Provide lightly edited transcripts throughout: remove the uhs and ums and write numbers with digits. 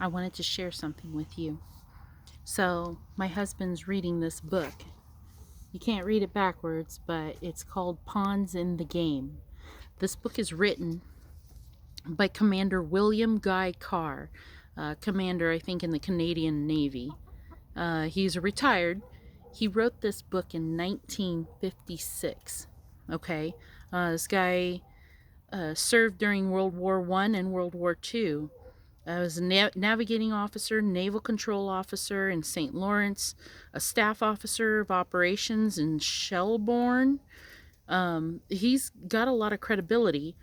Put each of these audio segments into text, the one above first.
I wanted to share something with you. So, my husband's reading this book. You can't read it backwards, but it's called Pawns in the Game. This book is written by Commander William Guy Carr, commander, I think, in the Canadian Navy. He's retired. He wrote this book in 1956. Okay, this guy served during World War I and World War II. I was a navigating officer, naval control officer in St. Lawrence, a staff officer of operations in Shelbourne. He's got a lot of credibility.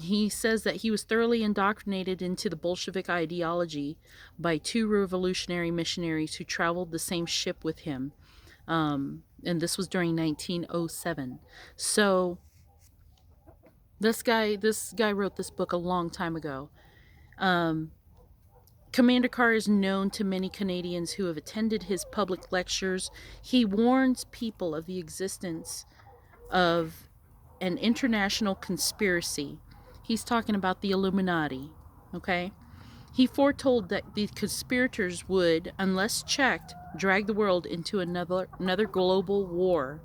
He says that he was thoroughly indoctrinated into the Bolshevik ideology by two revolutionary missionaries who traveled the same ship with him. And this was during 1907. So this guy wrote this book a long time ago. Commander Carr is known to many Canadians who have attended his public lectures. He warns people of the existence of an international conspiracy. He's talking about the Illuminati, okay? He foretold that the conspirators would, unless checked, drag the world into another global war.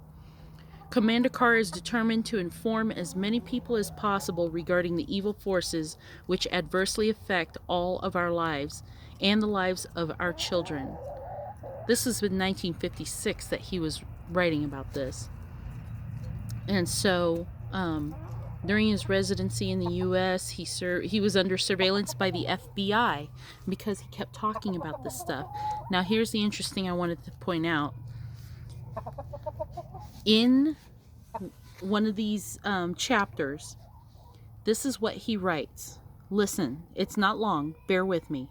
Commander Carr is determined to inform as many people as possible regarding the evil forces which adversely affect all of our lives and the lives of our children. This was in 1956 that he was writing about this. And so, during his residency in the U.S., he was under surveillance by the FBI because he kept talking about this stuff. Now, here's the interesting I wanted to point out. In one of these chapters, this is what he writes. Listen, it's not long. Bear with me.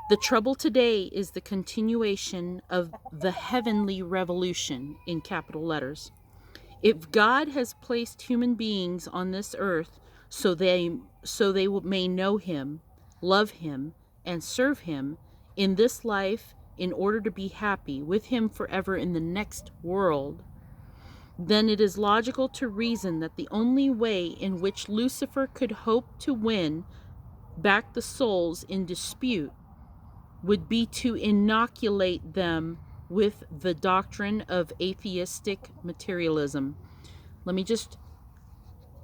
The trouble today is the continuation of the heavenly revolution, in capital letters. If God has placed human beings on this earth so they may know him, love him, and serve him in this life in order to be happy with him forever in the next world, then it is logical to reason that the only way in which Lucifer could hope to win back the souls in dispute would be to inoculate them with the doctrine of atheistic materialism. Let me just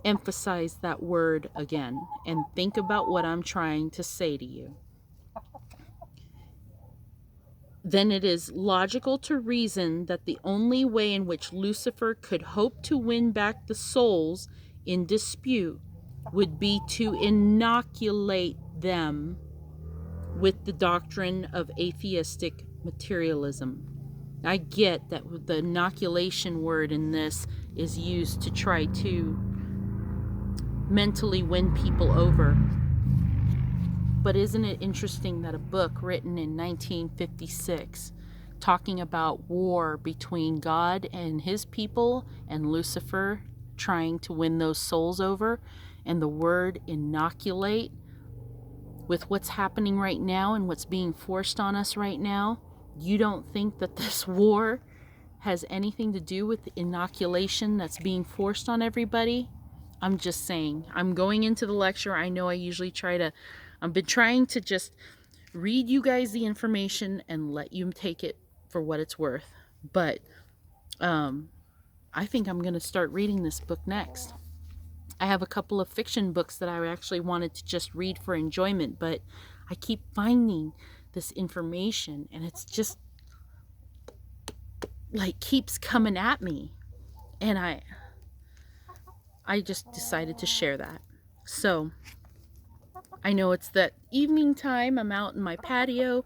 emphasize that word again and think about what I'm trying to say to you. Then it is logical to reason that the only way in which Lucifer could hope to win back the souls in dispute would be to inoculate them with the doctrine of atheistic materialism. I get that the inoculation word in this is used to try to mentally win people over. But isn't it interesting that a book written in 1956 talking about war between God and his people and Lucifer trying to win those souls over, and the word inoculate with what's happening right now and what's being forced on us right now, you don't think that this war has anything to do with the inoculation that's being forced on everybody? I'm just saying. I'm going into the lecture. I know I usually I've been trying to just read you guys the information and let you take it for what it's worth. But I think I'm going to start reading this book next. I have a couple of fiction books that I actually wanted to just read for enjoyment, but I keep finding this information and it's just like keeps coming at me. And I just decided to share that. So I know it's that evening time. I'm out in my patio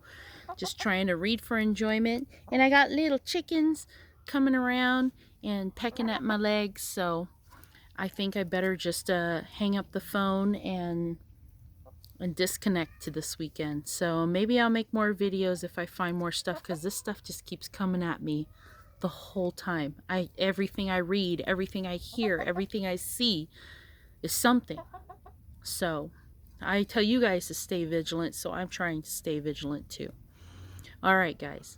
just trying to read for enjoyment. And I got little chickens coming around and pecking at my legs. So I think I better just hang up the phone and disconnect to this weekend. So maybe I'll make more videos if I find more stuff, because this stuff just keeps coming at me the whole time. Everything I read, everything I hear, everything I see is something. So I tell you guys to stay vigilant, so I'm trying to stay vigilant too. All right, guys.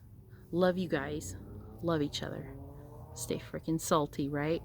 Love you guys. Love each other. Stay freaking salty, right?